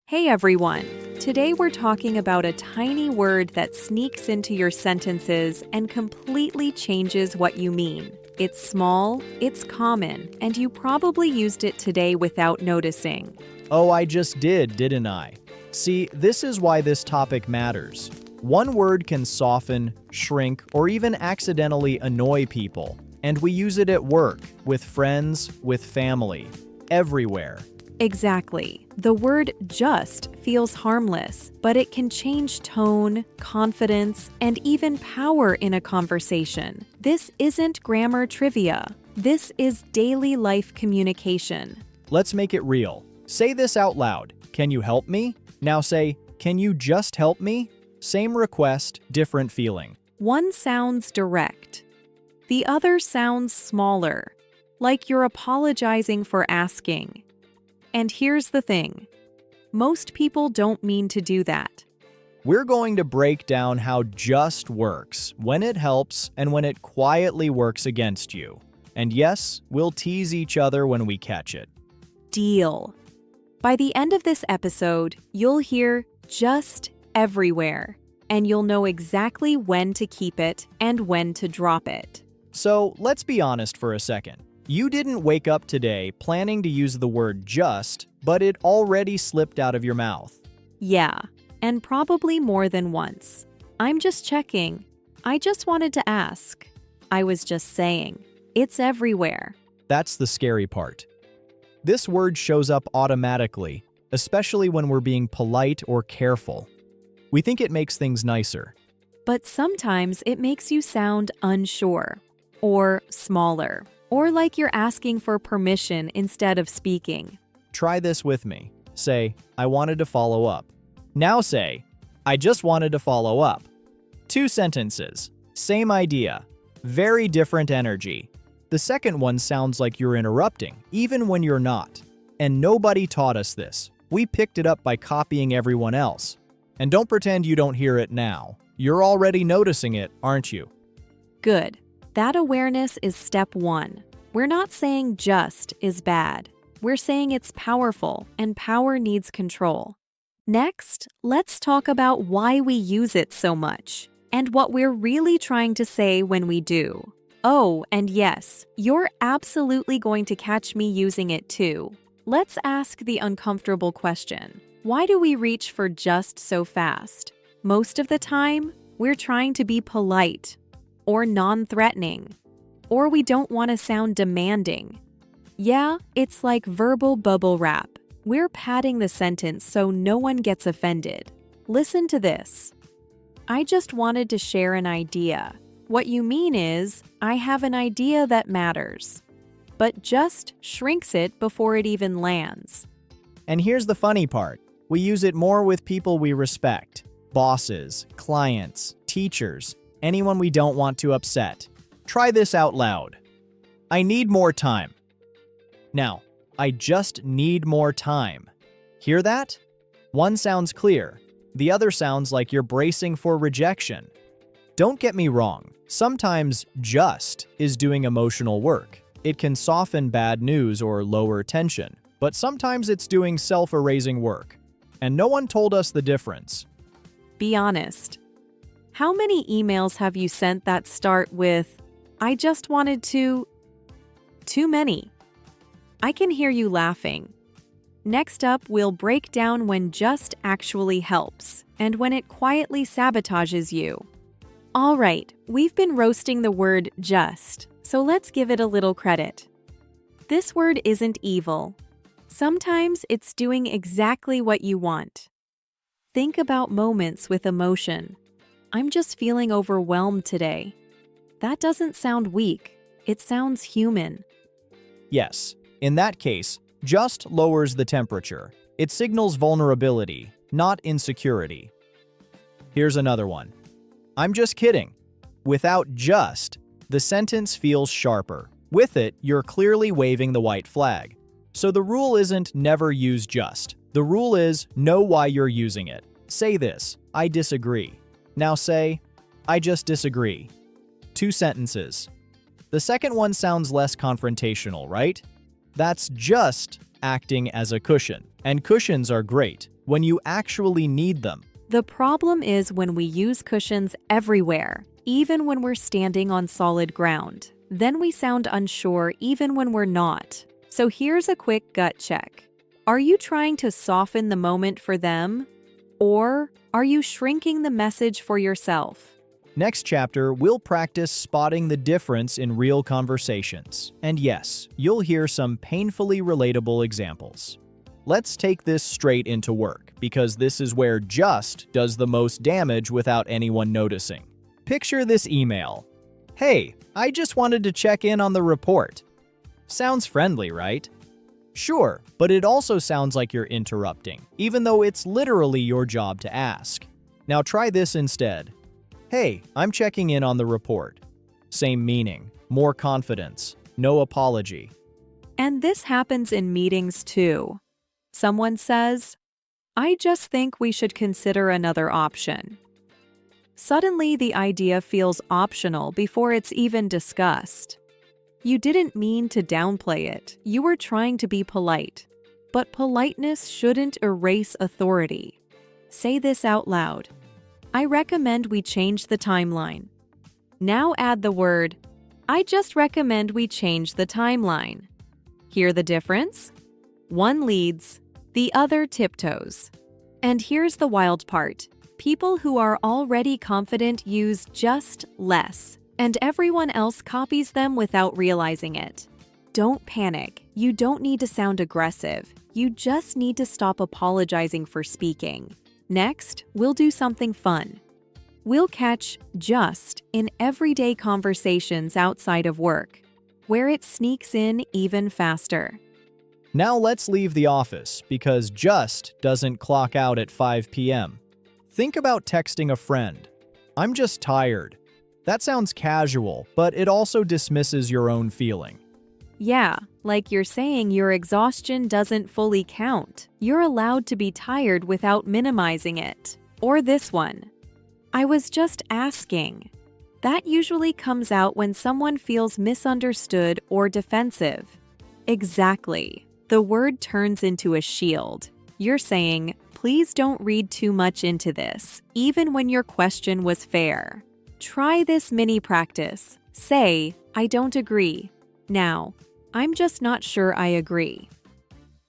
Hey everyone! Today we're talking about a tiny word that sneaks into your sentences and completely changes what you mean. It's small, it's common, and you probably used it today without noticing. Oh, I just didn't I? See, this is why this topic matters. One word can soften, shrink, or even accidentally annoy people. And we use it at work, with friends, with family, everywhere. Exactly. The word just feels harmless, but it can change tone, confidence, and even power in a conversation. This isn't grammar trivia. This is daily life communication. Let's make it real. Say this out loud. Can you help me? Now say, can you just help me? Same request, different feeling. One sounds direct. The other sounds smaller, like you're apologizing for asking. And here's the thing. Most people don't mean to do that. We're going to break down how just works, when it helps, and when it quietly works against you. And yes, we'll tease each other when we catch it. Deal. By the end of this episode, you'll hear just everywhere, and you'll know exactly when to keep it and when to drop it. So let's be honest for a second. You didn't wake up today planning to use the word just, but it already slipped out of your mouth. Yeah, and probably more than once. I'm just checking. I just wanted to ask. I was just saying. It's everywhere. That's the scary part. This word shows up automatically, especially when we're being polite or careful. We think it makes things nicer. But sometimes it makes you sound unsure, or smaller, or like you're asking for permission instead of speaking. Try this with me. Say, I wanted to follow up. Now say, I just wanted to follow up. 2 sentences. Same idea. Very different energy. The second one sounds like you're interrupting, even when you're not. And nobody taught us this. We picked it up by copying everyone else. And don't pretend you don't hear it now. You're already noticing it, aren't you? Good. That awareness is step 1. We're not saying just is bad. We're saying it's powerful, and power needs control. Next, let's talk about why we use it so much, and what we're really trying to say when we do. Oh, and yes, you're absolutely going to catch me using it too. Let's ask the uncomfortable question. Why do we reach for just so fast? Most of the time, we're trying to be polite, or non-threatening, or we don't want to sound demanding. Yeah, it's like verbal bubble wrap. We're padding the sentence so no one gets offended. Listen to this. I just wanted to share an idea. What you mean is, I have an idea that matters. But just shrinks it before it even lands. And here's the funny part. We use it more with people we respect. Bosses, clients, teachers, anyone we don't want to upset. Try this out loud. I need more time. Now, I just need more time. Hear that? One sounds clear. The other sounds like you're bracing for rejection. Don't get me wrong. Sometimes just is doing emotional work. It can soften bad news or lower tension. But sometimes it's doing self-erasing work. And no one told us the difference. Be honest. How many emails have you sent that start with, I just wanted to... Too many. I can hear you laughing. Next up, we'll break down when just actually helps, and when it quietly sabotages you. All right, we've been roasting the word just, so let's give it a little credit. This word isn't evil. Sometimes it's doing exactly what you want. Think about moments with emotion. I'm just feeling overwhelmed today. That doesn't sound weak. It sounds human. Yes, in that case, just lowers the temperature. It signals vulnerability, not insecurity. Here's another one. I'm just kidding. Without just, the sentence feels sharper. With it, you're clearly waving the white flag. So the rule isn't never use just. The rule is know why you're using it. Say this, I disagree. Now say, I just disagree. 2 sentences. The second one sounds less confrontational, right? That's just acting as a cushion. And cushions are great. when you actually need them. The problem is when we use cushions everywhere, even when we're standing on solid ground. Then we sound unsure even when we're not. So here's a quick gut check. Are you trying to soften the moment for them? Or are you shrinking the message for yourself? Next chapter, we'll practice spotting the difference in real conversations. And yes, you'll hear some painfully relatable examples. Let's take this straight into work, because this is where just does the most damage without anyone noticing. Picture this email. Hey, I just wanted to check in on the report. Sounds friendly, right? Sure, but it also sounds like you're interrupting, even though it's literally your job to ask. Now try this instead. Hey, I'm checking in on the report. Same meaning, more confidence, no apology. And this happens in meetings too. Someone says, I just think we should consider another option. Suddenly, the idea feels optional before it's even discussed. You didn't mean to downplay it, you were trying to be polite. But politeness shouldn't erase authority. Say this out loud. I recommend we change the timeline. Now add the word, I just recommend we change the timeline. Hear the difference? One leads, the other tiptoes. And here's the wild part. People who are already confident use just less, and everyone else copies them without realizing it. Don't panic. You don't need to sound aggressive. You just need to stop apologizing for speaking. Next, we'll do something fun. We'll catch just in everyday conversations outside of work, where it sneaks in even faster. Now let's leave the office, because just doesn't clock out at 5 p.m. Think about texting a friend. I'm just tired. That sounds casual, but it also dismisses your own feeling. Yeah, like you're saying your exhaustion doesn't fully count. You're allowed to be tired without minimizing it. Or this one. I was just asking. That usually comes out when someone feels misunderstood or defensive. Exactly. The word turns into a shield. You're saying, please don't read too much into this, even when your question was fair. Try this mini practice. Say, I don't agree. Now, I'm just not sure I agree.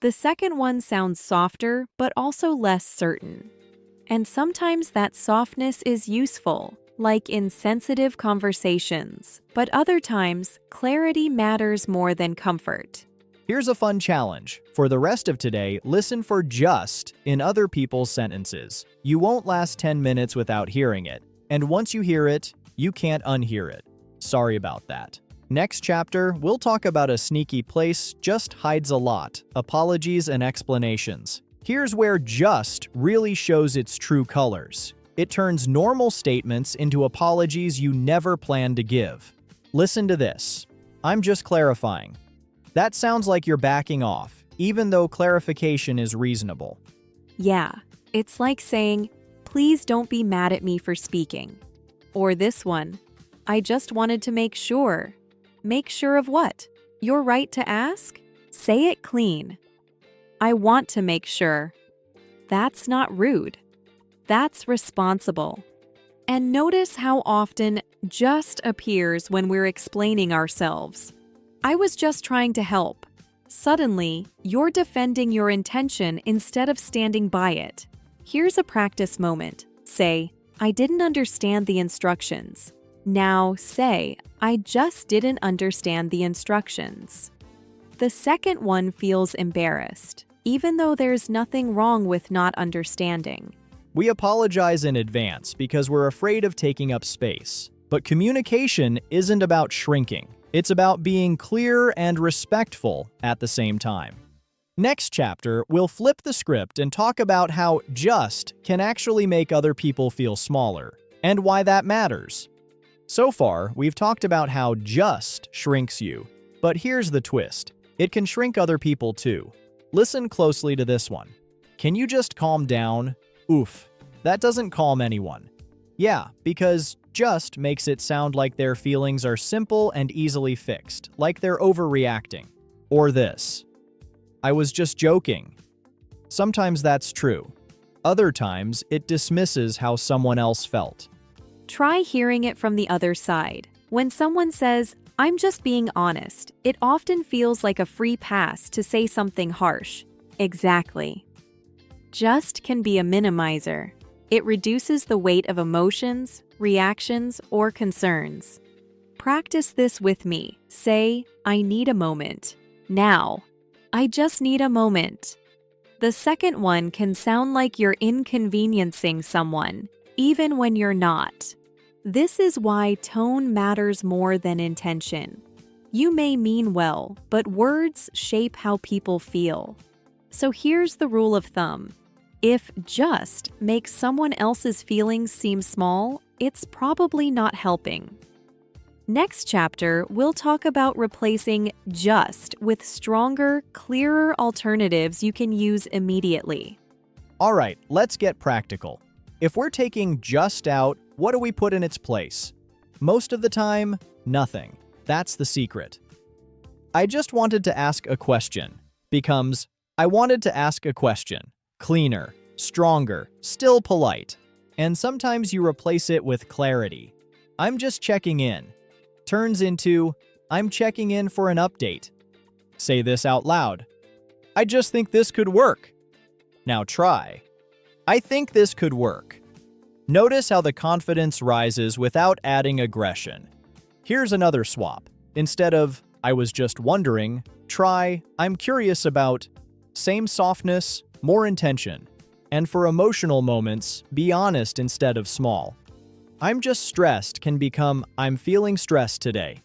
The second one sounds softer, but also less certain. And sometimes that softness is useful, like in sensitive conversations. But other times, clarity matters more than comfort. Here's a fun challenge. For the rest of today, listen for just in other people's sentences. You won't last 10 minutes without hearing it. And once you hear it, you can't unhear it. Sorry about that. Next chapter, we'll talk about a sneaky place just hides a lot, apologies and explanations. Here's where just really shows its true colors. It turns normal statements into apologies you never planned to give. Listen to this. I'm just clarifying. That sounds like you're backing off, even though clarification is reasonable. Yeah, it's like saying, please don't be mad at me for speaking. Or this one, I just wanted to make sure. Make sure of what? Your right to ask? Say it clean. I want to make sure. That's not rude. That's responsible. And notice how often just appears when we're explaining ourselves. I was just trying to help. Suddenly, you're defending your intention instead of standing by it. Here's a practice moment. Say, I didn't understand the instructions. Now say, I just didn't understand the instructions. The second one feels embarrassed, even though there's nothing wrong with not understanding. We apologize in advance because we're afraid of taking up space. But communication isn't about shrinking. It's about being clear and respectful at the same time. Next chapter, we'll flip the script and talk about how just can actually make other people feel smaller, and why that matters. So far, we've talked about how just shrinks you, but here's the twist. It can shrink other people too. Listen closely to this one. Can you just calm down? Oof, that doesn't calm anyone. Yeah, because just makes it sound like their feelings are simple and easily fixed, like they're overreacting. Or this. I was just joking. Sometimes that's true, Other times, it dismisses how someone else felt. Try hearing it from the other side. When someone says, "I'm just being honest," it often feels like a free pass to say something harsh. Exactly. Just can be a minimizer. It reduces the weight of emotions, reactions, or concerns. Practice this with me. Say, "I need a moment." Now. "I just need a moment." The second one can sound like you're inconveniencing someone, even when you're not. This is why tone matters more than intention. You may mean well, but words shape how people feel. So here's the rule of thumb. If "just" makes someone else's feelings seem small, it's probably not helping. Next chapter, we'll talk about replacing "just" with stronger, clearer alternatives you can use immediately. All right, let's get practical. If we're taking "just" out, what do we put in its place? Most of the time, nothing. That's the secret. "I just wanted to ask a question" becomes "I wanted to ask a question." Cleaner, stronger, still polite. And sometimes you replace it with clarity. "I'm just checking in" turns into "I'm checking in for an update." Say this out loud. "I just think this could work." Now try. "I think this could work." Notice how the confidence rises without adding aggression. Here's another swap. Instead of "I was just wondering," try "I'm curious about." Same softness, more intention. And for emotional moments, be honest instead of small. "I'm just stressed" can become "I'm feeling stressed today."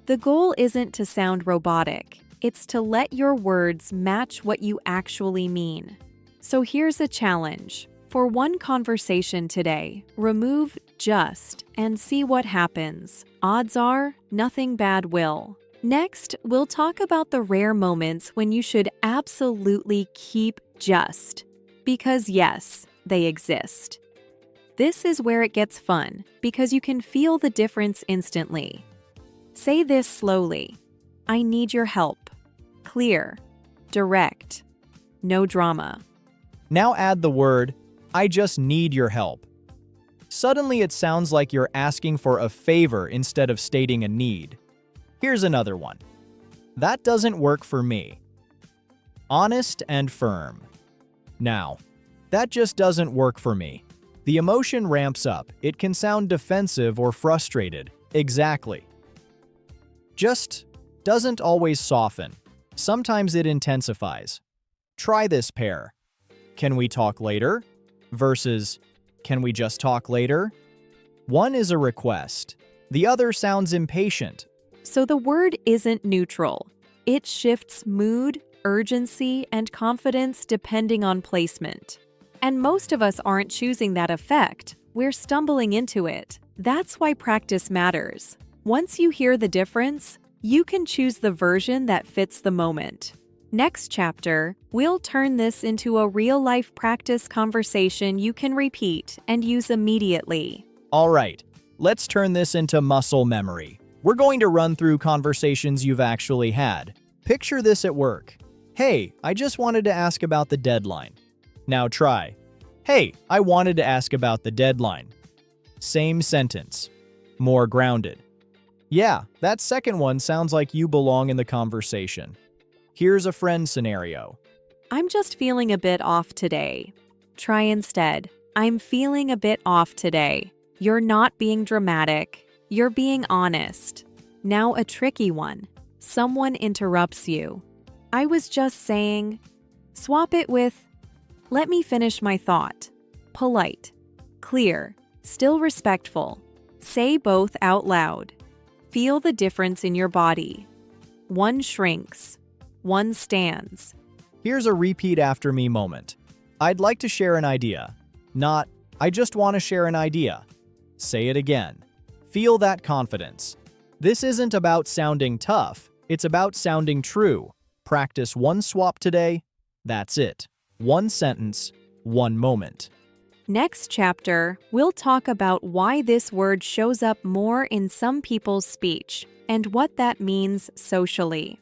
The goal isn't to sound robotic. It's to let your words match what you actually mean. So here's a challenge. For one conversation today, remove "just" and see what happens. Odds are, nothing bad will. Next, we'll talk about the rare moments when you should absolutely keep "just." Because yes, they exist. This is where it gets fun, because you can feel the difference instantly. Say this slowly. "I need your help." Clear. Direct. No drama. Now add the word "I just need your help." Suddenly it sounds like you're asking for a favor instead of stating a need. Here's another one. "That doesn't work for me." Honest and firm. Now, "That just doesn't work for me." The emotion ramps up. It can sound defensive or frustrated. Exactly. "Just" doesn't always soften. Sometimes it intensifies. Try this pair. "Can we talk later?" versus "Can we just talk later?" One is a request. The other sounds impatient. So the word isn't neutral. It shifts mood, urgency, and confidence depending on placement. And most of us aren't choosing that effect. We're stumbling into it. That's why practice matters. Once you hear the difference, you can choose the version that fits the moment. Next chapter, we'll turn this into a real-life practice conversation you can repeat and use immediately. All right, let's turn this into muscle memory. We're going to run through conversations you've actually had. Picture this at work. "Hey, I just wanted to ask about the deadline." Now try. "Hey, I wanted to ask about the deadline." Same sentence. More grounded. Yeah, that second one sounds like you belong in the conversation. Here's a friend scenario. "I'm just feeling a bit off today." Try instead. "I'm feeling a bit off today." You're not being dramatic. You're being honest. Now a tricky one. Someone interrupts you. "I was just saying." Swap it with, "Let me finish my thought." Polite. Clear. Still respectful. Say both out loud. Feel the difference in your body. One shrinks. One stands. Here's a repeat after me moment. "I'd like to share an idea." Not, "I just want to share an idea." Say it again. Feel that confidence. This isn't about sounding tough. It's about sounding true. Practice one swap today. That's it. One sentence, one moment. Next chapter, we'll talk about why this word shows up more in some people's speech and what that means socially.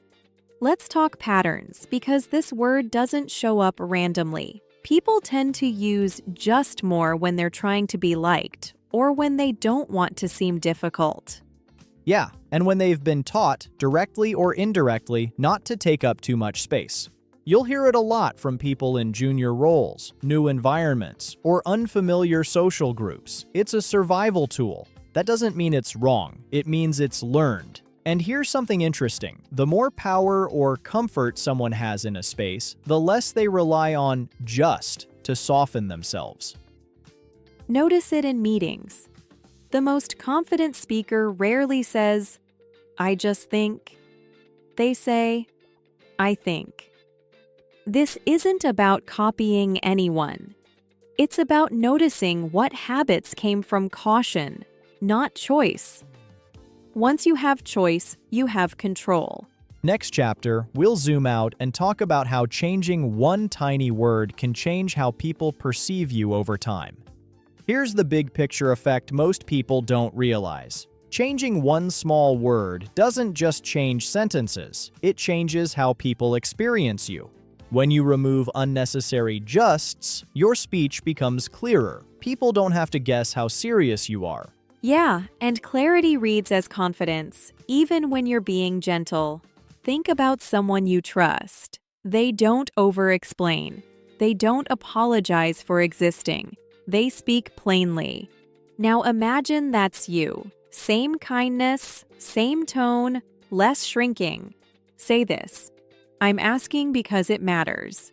Let's talk patterns, because this word doesn't show up randomly. People tend to use just more when they're trying to be liked or when they don't want to seem difficult. Yeah, and when they've been taught, directly or indirectly, not to take up too much space. You'll hear it a lot from people in junior roles, new environments, or unfamiliar social groups. It's a survival tool. That doesn't mean it's wrong, it means it's learned. And here's something interesting. The more power or comfort someone has in a space, the less they rely on just to soften themselves. Notice it in meetings. The most confident speaker rarely says, "I just think." They say, "I think." This isn't about copying anyone. It's about noticing what habits came from caution, not choice. Once you have choice, you have control. Next chapter, we'll zoom out and talk about how changing one tiny word can change how people perceive you over time. Here's the big picture effect most people don't realize. Changing one small word doesn't just change sentences, it changes how people experience you. When you remove unnecessary justs, your speech becomes clearer. People don't have to guess how serious you are. Yeah, and clarity reads as confidence, even when you're being gentle. Think about someone you trust. They don't over-explain. They don't apologize for existing. They speak plainly. Now imagine that's you. Same kindness, same tone, less shrinking. Say this: "I'm asking because it matters."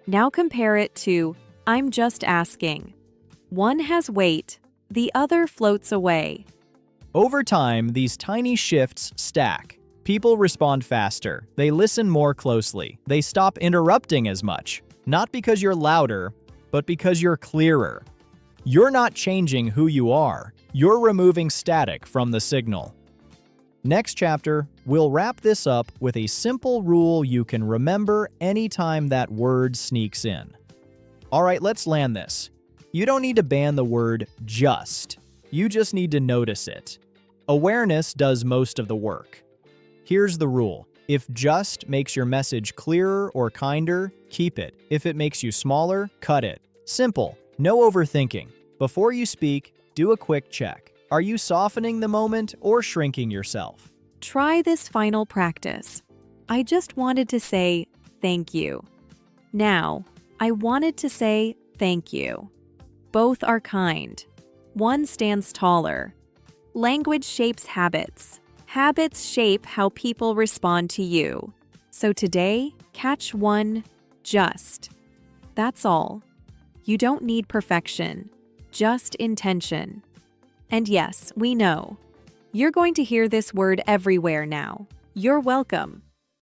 Now compare it to "I'm just asking." One has weight, the other floats away. Over time, these tiny shifts stack. People respond faster, they listen more closely, they stop interrupting as much. Not because you're louder, but because you're clearer. You're not changing who you are, you're removing static from the signal. Next chapter, we'll wrap this up with a simple rule you can remember anytime that word sneaks in. Alright, let's land this. You don't need to ban the word just. You just need to notice it. Awareness does most of the work. Here's the rule. If just makes your message clearer or kinder, keep it. If it makes you smaller, cut it. Simple. No overthinking. Before you speak, do a quick check. Are you softening the moment or shrinking yourself? Try this final practice. I just wanted to say thank you. Now, I wanted to say thank you. Both are kind. One stands taller. Language shapes habits. Habits shape how people respond to you. So today, catch one just. That's all. You don't need perfection, just intention. And yes, we know. You're going to hear this word everywhere now. You're welcome.